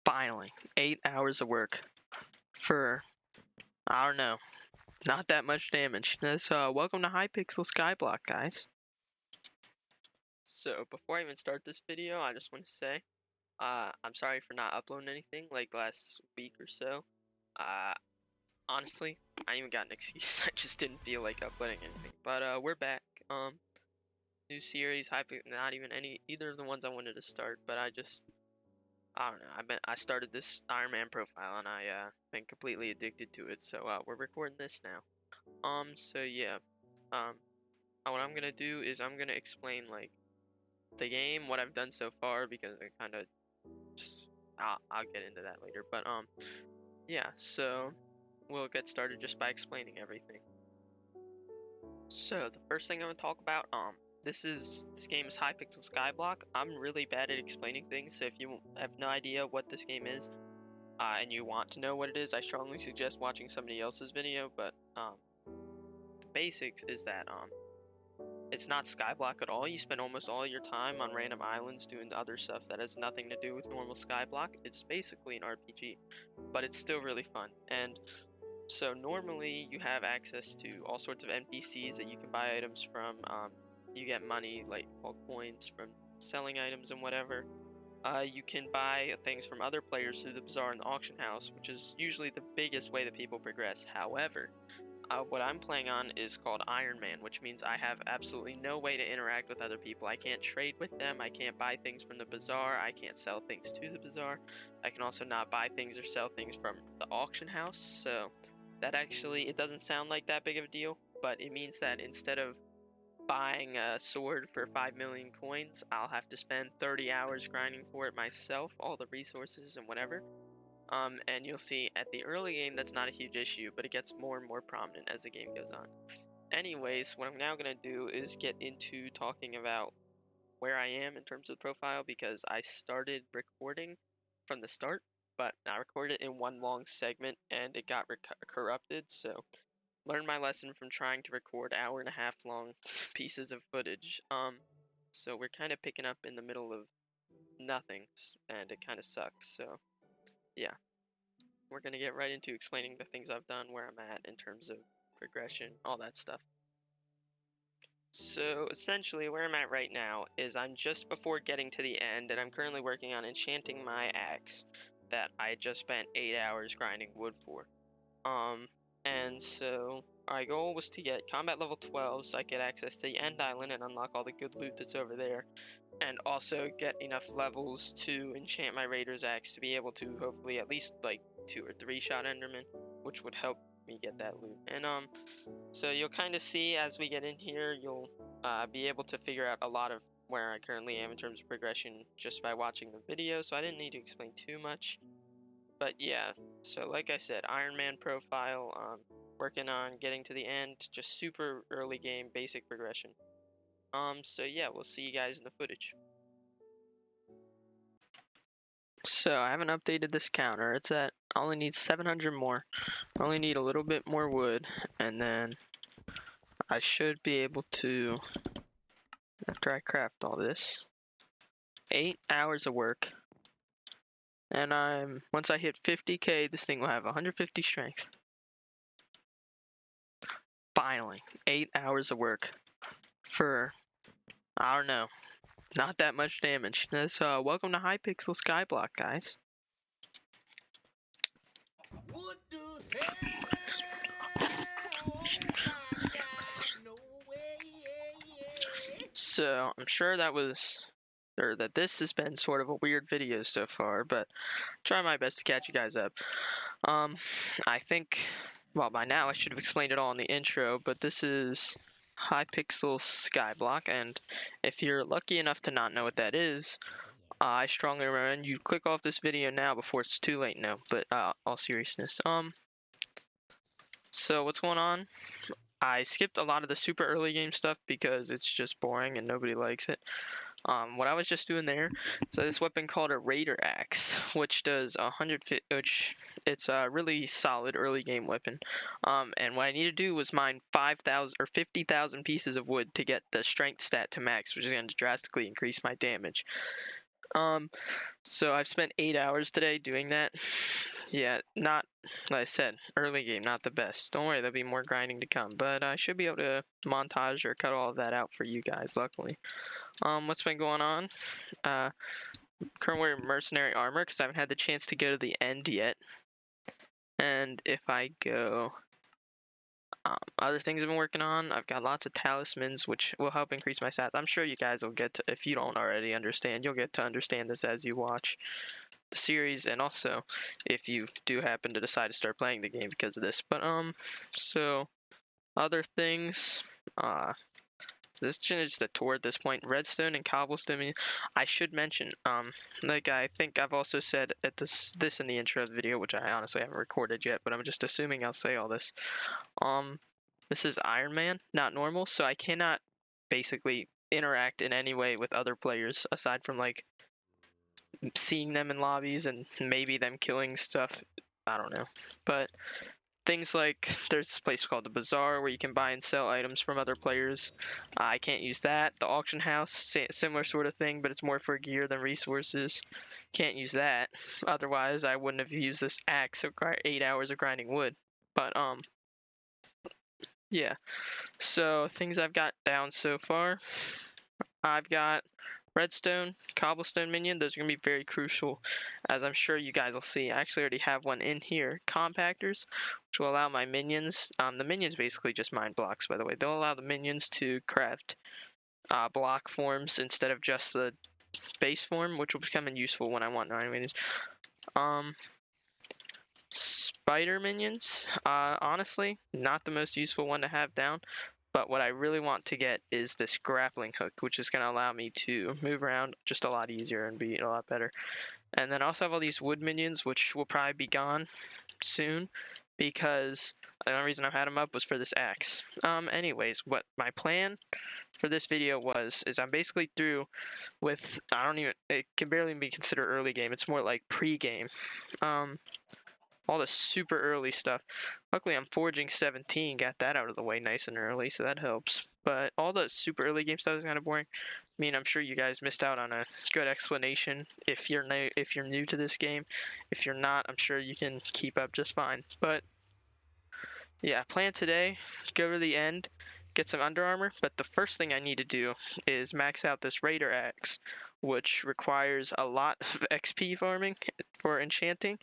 Finally, 8 hours of work for, I don't know, not that much damage. Welcome to Hypixel Skyblock, guys. So, before I even start this video, I just want to say, I'm sorry for not uploading anything like last week or so. Honestly, I even got an excuse. I just didn't feel like uploading anything. But, we're back. New series, not even either of the ones I wanted to start, but I don't know. I started this Ironman profile and I been completely addicted to it. So we're recording this now. So yeah. What I'm gonna do is I'm gonna explain like the game, what I've done so far, because I kind of I'll get into that later. But yeah. So we'll get started just by explaining everything. So the first thing I'm gonna talk about this game is Hypixel Skyblock. I'm really bad at explaining things, so if you have no idea what this game is, and you want to know what it is, I strongly suggest watching somebody else's video. But the basics is that it's not Skyblock at all. You spend almost all your time on random islands doing other stuff that has nothing to do with normal Skyblock. It's basically an RPG, but it's still really fun. And so normally you have access to all sorts of NPCs that you can buy items from. You get money, like coins, from selling items and whatever. You can buy things from other players through the bazaar and the auction house, which is usually the biggest way that people progress. However, what I'm playing on is called Ironman, which means I have absolutely no way to interact with other people. I can't trade with them, I can't buy things from the bazaar, I can't sell things to the bazaar. I can also not buy things or sell things from the auction house, so that actually, it doesn't sound like that big of a deal, but it means that instead of buying a sword for 5 million coins, I'll have to spend 30 hours grinding for it myself, all the resources and whatever. And you'll see at the early game that's not a huge issue, but it gets more and more prominent as the game goes on. Anyways, what I'm now going to do is get into talking about where I am in terms of the profile, because I started recording from the start, but I recorded it in one long segment and it got corrupted, so learned my lesson from trying to record hour-and-a-half long pieces of footage. So we're kind of picking up in the middle of nothing, and it kind of sucks, so yeah. We're going to get right into explaining the things I've done, where I'm at in terms of progression, all that stuff. So essentially where I'm at right now is I'm just before getting to the end, and I'm currently working on enchanting my axe that I just spent 8 hours grinding wood for. And so my goal was to get combat level 12 so I get access to the end island and unlock all the good loot that's over there, and also get enough levels to enchant my raider's axe to be able to hopefully at least like 2 or 3 shot enderman, which would help me get that loot. And so you'll kind of see as we get in here, you'll be able to figure out a lot of where I currently am in terms of progression just by watching the video, so I didn't need to explain too much. But yeah, so like I said, Ironman profile, working on getting to the end, just super early game, basic progression. So yeah, we'll see you guys in the footage. So I haven't updated this counter. It's at, I only need 700 more. I only need a little bit more wood, and then I should be able to, after I craft all this, 8 hours of work. And once I hit 50k, this thing will have 150 strength. Finally, 8 hours of work for, I don't know, not that much damage. Welcome to Hypixel Skyblock, guys. What the hell? Oh my God, no way. So I'm sure that this has been sort of a weird video so far, but try my best to catch you guys up. I think, well, by now I should have explained it all in the intro, but this is Hypixel Skyblock, and if you're lucky enough to not know what that is, I strongly recommend you click off this video now before it's too late. No, but all seriousness. So what's going on? I skipped a lot of the super early game stuff because it's just boring and nobody likes it. What I was just doing there is this weapon called a Raider Axe, which does 100, which it's a really solid early game weapon. And what I need to do was mine 5,000 or 50,000 pieces of wood to get the strength stat to max, which is going to drastically increase my damage. So I've spent 8 hours today doing that. Yeah, not, like I said, early game, not the best. Don't worry, there'll be more grinding to come, but I should be able to montage or cut all of that out for you guys, luckily. What's been going on? Currently wearing mercenary armor because I haven't had the chance to go to the end yet. And if I go, other things I've been working on, I've got lots of talismans, which will help increase my stats. I'm sure you guys will get to, if you don't already understand, you'll get to understand this as you watch the series, and also if you do happen to decide to start playing the game because of this. But so other things, this is just a tour at this point. Redstone and cobblestone. I should mention, like I think I've also said at this in the intro of the video, which I honestly haven't recorded yet, but I'm just assuming I'll say all this. This is Ironman, not normal, so I cannot basically interact in any way with other players aside from like seeing them in lobbies and maybe them killing stuff. I don't know, but things like there's this place called the Bazaar where you can buy and sell items from other players. I can't use that. The auction house, similar sort of thing, but it's more for gear than resources. Can't use that. Otherwise, I wouldn't have used this axe. It required 8 hours of grinding wood. But yeah. So things I've got down so far. I've got redstone, cobblestone minion. Those are going to be very crucial, as I'm sure you guys will see. I actually already have one in here. Compactors, which will allow my minions. The minions basically just mine blocks, by the way. They'll allow the minions to craft block forms instead of just the base form, which will become useful when I want 9 minions. Spider minions, honestly, not the most useful one to have down. But what I really want to get is this grappling hook, which is going to allow me to move around just a lot easier and be a lot better. And then I also have all these wood minions, which will probably be gone soon because the only reason I've had them up was for this axe. Anyways, what my plan for this video is I'm basically through with, it can barely be considered early game. It's more like pre-game. All the super early stuff. Luckily, I'm forging 17, got that out of the way nice and early, so that helps. But all the super early game stuff is kind of boring. I mean, I'm sure you guys missed out on a good explanation if you're new to this game. If you're not, I'm sure you can keep up just fine. But yeah, plan today, go to the end, get some under armor. But the first thing I need to do is max out this Raider axe, which requires a lot of XP farming for enchanting.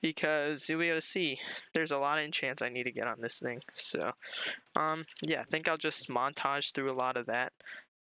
Because you'll be able to see there's a lot of enchants I need to get on this thing. So, yeah, I think I'll just montage through a lot of that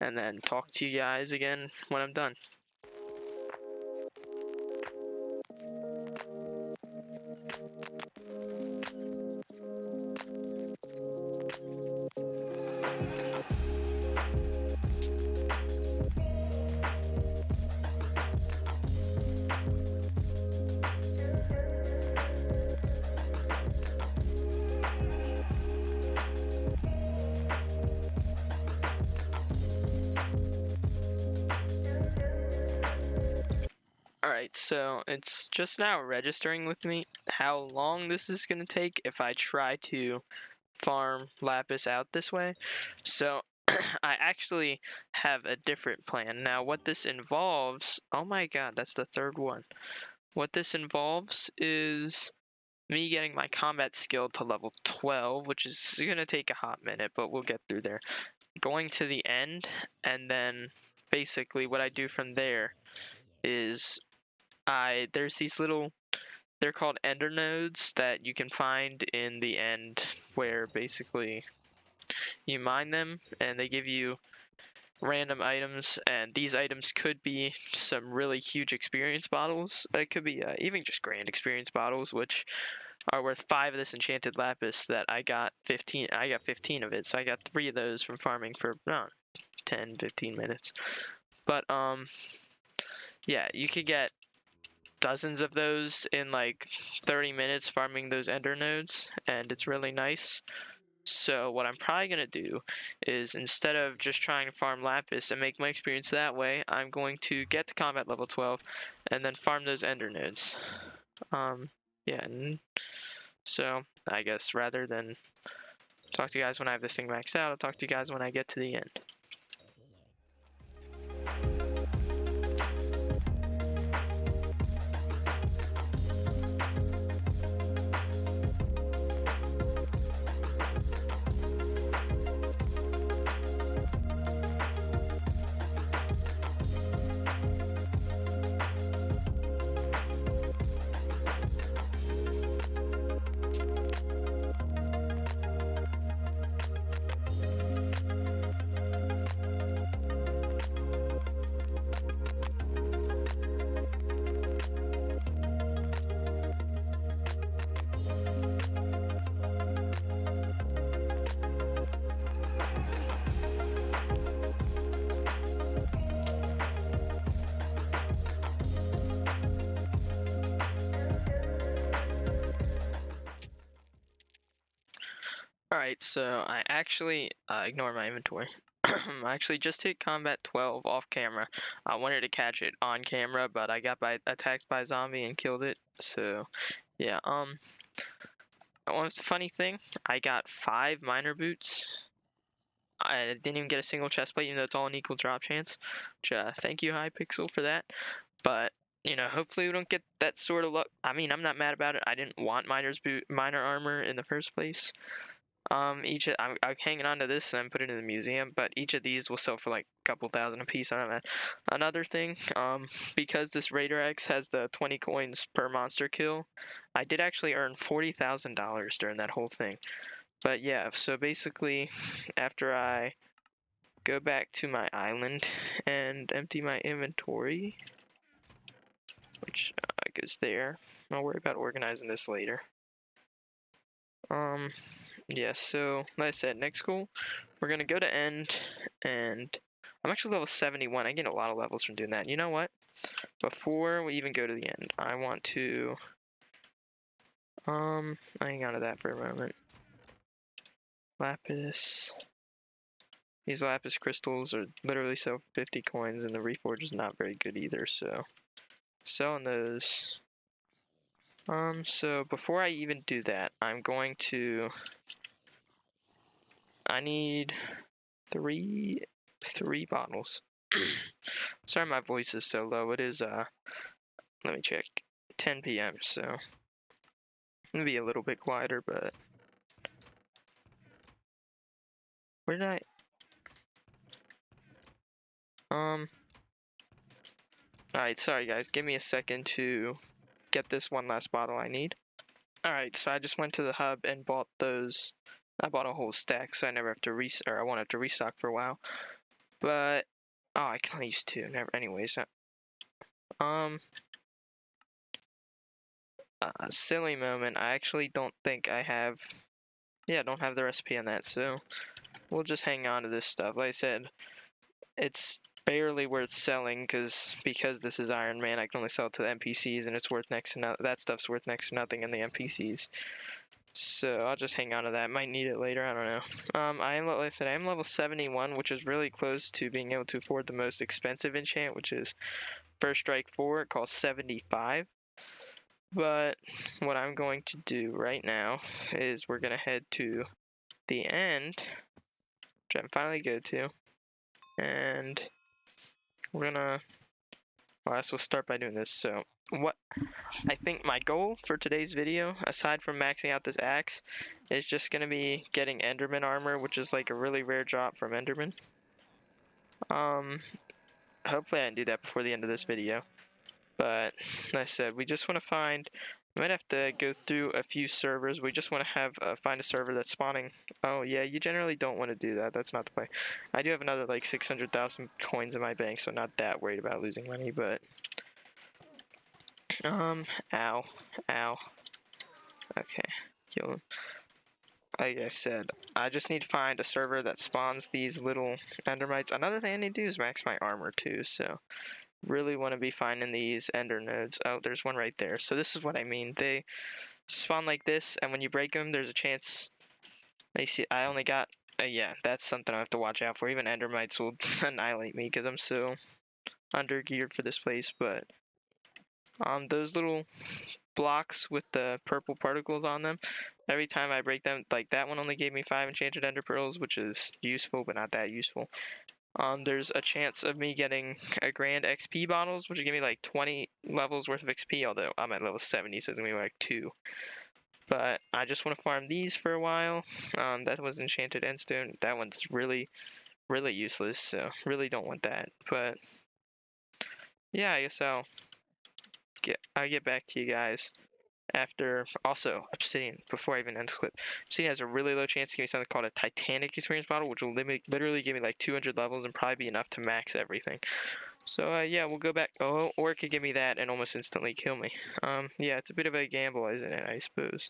and then talk to you guys again when I'm done. Alright, so it's just now registering with me how long this is going to take if I try to farm lapis out this way. So I actually have a different plan. Now what this involves, oh my god, that's the third one. What this involves is me getting my combat skill to level 12, which is going to take a hot minute, but we'll get through there. Going to the end, and then basically what I do from there is there's these little, they're called ender nodes that you can find in the end where basically you mine them and they give you random items, and these items could be some really huge experience bottles. It could be even just grand experience bottles, which are worth 5 of this enchanted lapis that I got 15. I got 15 of it, so I got 3 of those from farming for 10-15 minutes. But yeah, you could get dozens of those in like 30 minutes farming those ender nodes, and it's really nice. So what I'm probably going to do is, instead of just trying to farm lapis and make my experience that way, I'm going to get to combat level 12 and then farm those ender nodes. Yeah, and so I guess rather than talk to you guys when I have this thing maxed out, I'll talk to you guys when I get to the end. Alright, so I actually ignore my inventory. I actually just hit combat 12 off camera. I wanted to catch it on camera, but I got attacked by a zombie and killed it. So, yeah. One funny thing, I got 5 miner boots. I didn't even get a single chest plate, even though it's all an equal drop chance. Which, thank you, Hypixel, for that. But hopefully we don't get that sort of luck. I mean, I'm not mad about it. I didn't want miner armor in the first place. I'm hanging on to this and put it in the museum, but each of these will sell for like a couple thousand a piece. I don't know. Another thing, because this Raider X has the 20 coins per monster kill, I did actually earn $40,000 during that whole thing. But yeah, so basically, after I go back to my island and empty my inventory, which goes there, I'll worry about organizing this later. Yeah, so like I said, next goal, we're gonna go to end, and I'm actually level 71. I get a lot of levels from doing that. You know what? Before we even go to the end, I want to hang on to that for a moment. Lapis. These lapis crystals are literally sell 50 coins, and the reforge is not very good either, so selling those. So before I even do that, I'm going to. I need three bottles. Sorry my voice is so low. It is let me check, 10 p.m. so I'm gonna be a little bit quieter, but where did I alright, sorry guys, give me a second to get this one last bottle I need. Alright, so I just went to the hub and bought those. I bought a whole stack, so I never have to I won't have to restock for a while. But I can only use 2. Never. Anyways, silly moment. I actually don't think I have. Yeah, I don't have the recipe on that, so we'll just hang on to this stuff. Like I said, it's barely worth selling because this is Iron Man. I can only sell it to the NPCs, and it's worth next to nothing. That stuff's worth next to nothing in the NPCs. So I'll just hang on to that. Might need it later. I don't know. Like I said, I am level 71, which is really close to being able to afford the most expensive enchant, which is First Strike 4. It costs 75. But what I'm going to do right now is we're gonna head to the end, which I'm finally go to, and we're gonna. Well, I guess we'll start by doing this. So what I think my goal for today's video, aside from maxing out this axe, is just gonna be getting Enderman armor, which is like a really rare drop from Enderman. Hopefully I can do that before the end of this video. But like I said, we just want to find. We might have to go through a few servers. We just want to have find a server that's spawning. Oh yeah, you generally don't want to do that. That's not the play. I do have another like 600,000 coins in my bank, so not that worried about losing money. But ow. Okay, kill him. Like I said, I just need to find a server that spawns these little endermites. Another thing I need to do is max my armor too. So really want to be finding these ender nodes. Oh, there's one right there. So this is what I mean. They spawn like this, and when you break them, there's a chance. They see. I only got. Yeah, that's something I have to watch out for. Even endermites will annihilate me because I'm so under geared for this place. But those little blocks with the purple particles on them, every time I break them, like that one only gave me 5 enchanted ender pearls, which is useful but not that useful. There's a chance of me getting a grand XP bottles, which will give me like 20 levels worth of XP, although I'm at level 70, so it's gonna be like 2. But I just want to farm these for a while. That was enchanted endstone. That one's really useless, so really don't want that. But yeah, I guess I'll get back to you guys after. Also, obsidian, before I even end this clip, obsidian has a really low chance to give me something called a Titanic experience bottle, which will literally give me like 200 levels and probably be enough to max everything. So yeah, we'll go back. Oh, or it could give me that and almost instantly kill me. Yeah, it's a bit of a gamble, isn't it? I suppose.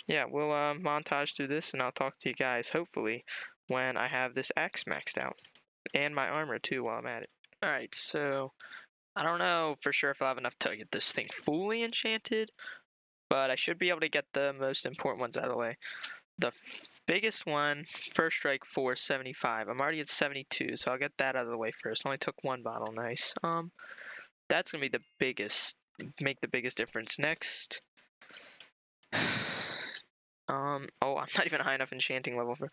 Yeah, we'll montage through this, and I'll talk to you guys hopefully when I have this axe maxed out and my armor too while I'm at it. All right, so I don't know for sure if I'll have enough to get this thing fully enchanted, but I should be able to get the most important ones out of the way. The biggest one, first strike 475. I'm already at 72, so I'll get that out of the way first. Only took one bottle, nice. That's gonna be the biggest, make the biggest difference. Next, oh, I'm not even high enough enchanting level for,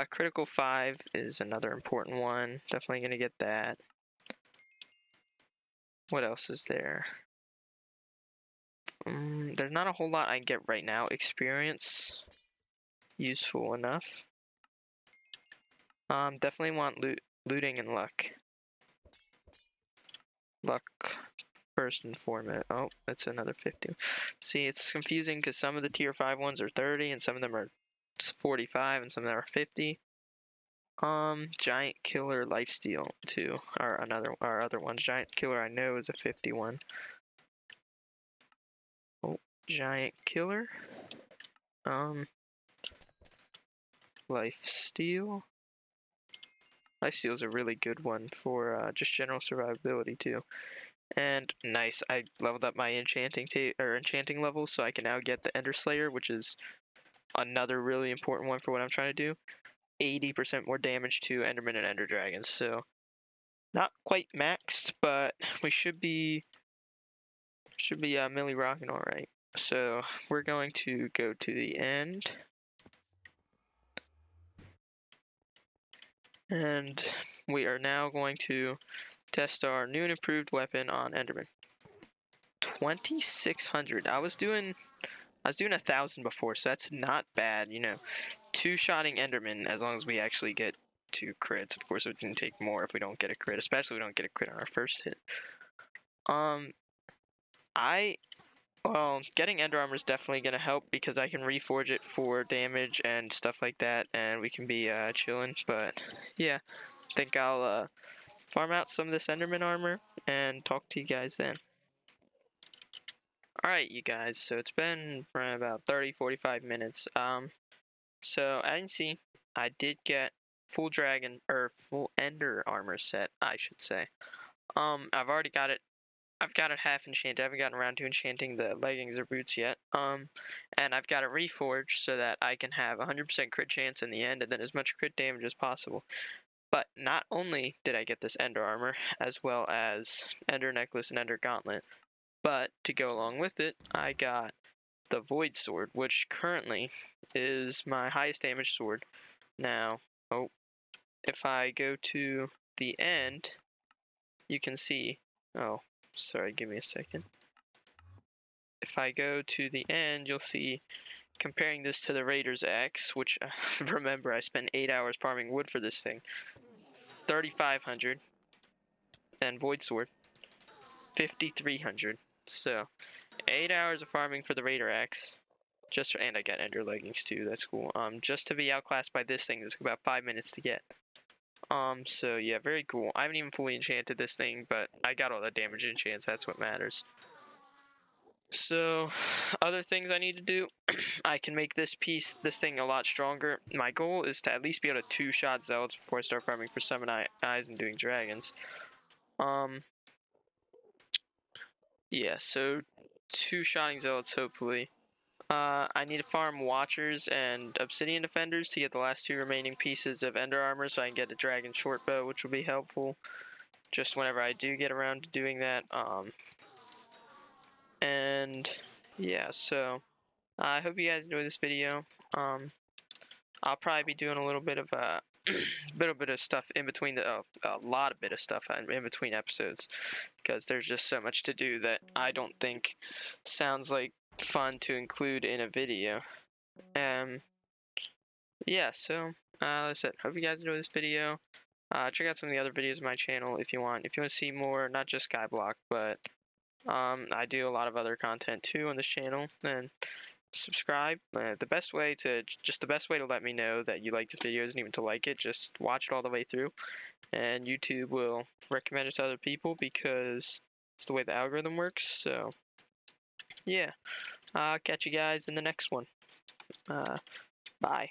critical 5 is another important one. Definitely gonna get that. What else is there? There's not a whole lot I can get right now. Experience, useful enough. Definitely want looting and luck. Luck first and foremost. Oh, that's another 50. See, it's confusing because some of the tier 5 ones are 30 and some of them are 45 and some of them are 50. Giant Killer Lifesteal too, or our other ones. Giant Killer I know is a 51. Oh, Giant Killer. Lifesteal. Lifesteal is a really good one for just general survivability too. And nice, I leveled up my enchanting levels, so I can now get the Ender Slayer, which is another really important one for what I'm trying to do. 80% more damage to Enderman and Ender Dragons, so not quite maxed, but we should be milli rocking all right. So we're going to go to the end, and we are now going to test our new and improved weapon on Enderman. 2600. I was doing 1,000 before, so that's not bad, you know. Two-shotting Enderman, as long as we actually get 2 crits. Of course, it can take more if we don't get a crit, especially if we don't get a crit on our first hit. Well, getting Ender Armor is definitely going to help because I can reforge it for damage and stuff like that, and we can be chilling. But yeah, I think I'll farm out some of this Enderman armor and talk to you guys then. Alright, you guys, so it's been about 30-45 minutes. So as you can see, I did get full Ender armor set, I should say. I've already got it. I've got it half enchanted. I haven't gotten around to enchanting the leggings or boots yet. And I've got it reforged so that I can have 100% crit chance in the end and then as much crit damage as possible. But not only did I get this Ender armor, as well as Ender necklace and Ender gauntlet, but to go along with it, I got the Void Sword, which currently is my highest damage sword. Now, if I go to the end, you can see, sorry, give me a second. If I go to the end, you'll see, comparing this to the Raider's Axe, which, remember, I spent 8 hours farming wood for this thing, 3,500, and Void Sword, 5,300. So, 8 hours of farming for the Raider Axe, and I got Ender leggings too, that's cool. Just to be outclassed by this thing, it took about 5 minutes to get. So yeah, very cool. I haven't even fully enchanted this thing, but I got all the damage enchants, that's what matters. So, other things I need to do, I can make this thing a lot stronger. My goal is to at least be able to two-shot Zealots before I start farming for Summon Eyes and doing Dragons. Yeah, so two-shotting Zealots, hopefully. I need to farm Watchers and Obsidian Defenders to get the last 2 remaining pieces of Ender Armor so I can get a Dragon Shortbow, which will be helpful just whenever I do get around to doing that. And yeah, so I hope you guys enjoyed this video. I'll probably be doing a little bit of bit of stuff in between a lot of bit of stuff in between episodes because there's just so much to do that I don't think sounds like fun to include in a video. Yeah, so like I said, hope you guys enjoyed this video. Check out some of the other videos on my channel if you want. If you want to see more, not just Skyblock, but I do a lot of other content too on this channel. And subscribe. The best way to let me know that you like the video isn't even to like it. Just watch it all the way through, and YouTube will recommend it to other people because it's the way the algorithm works. So yeah, catch you guys in the next one. Bye.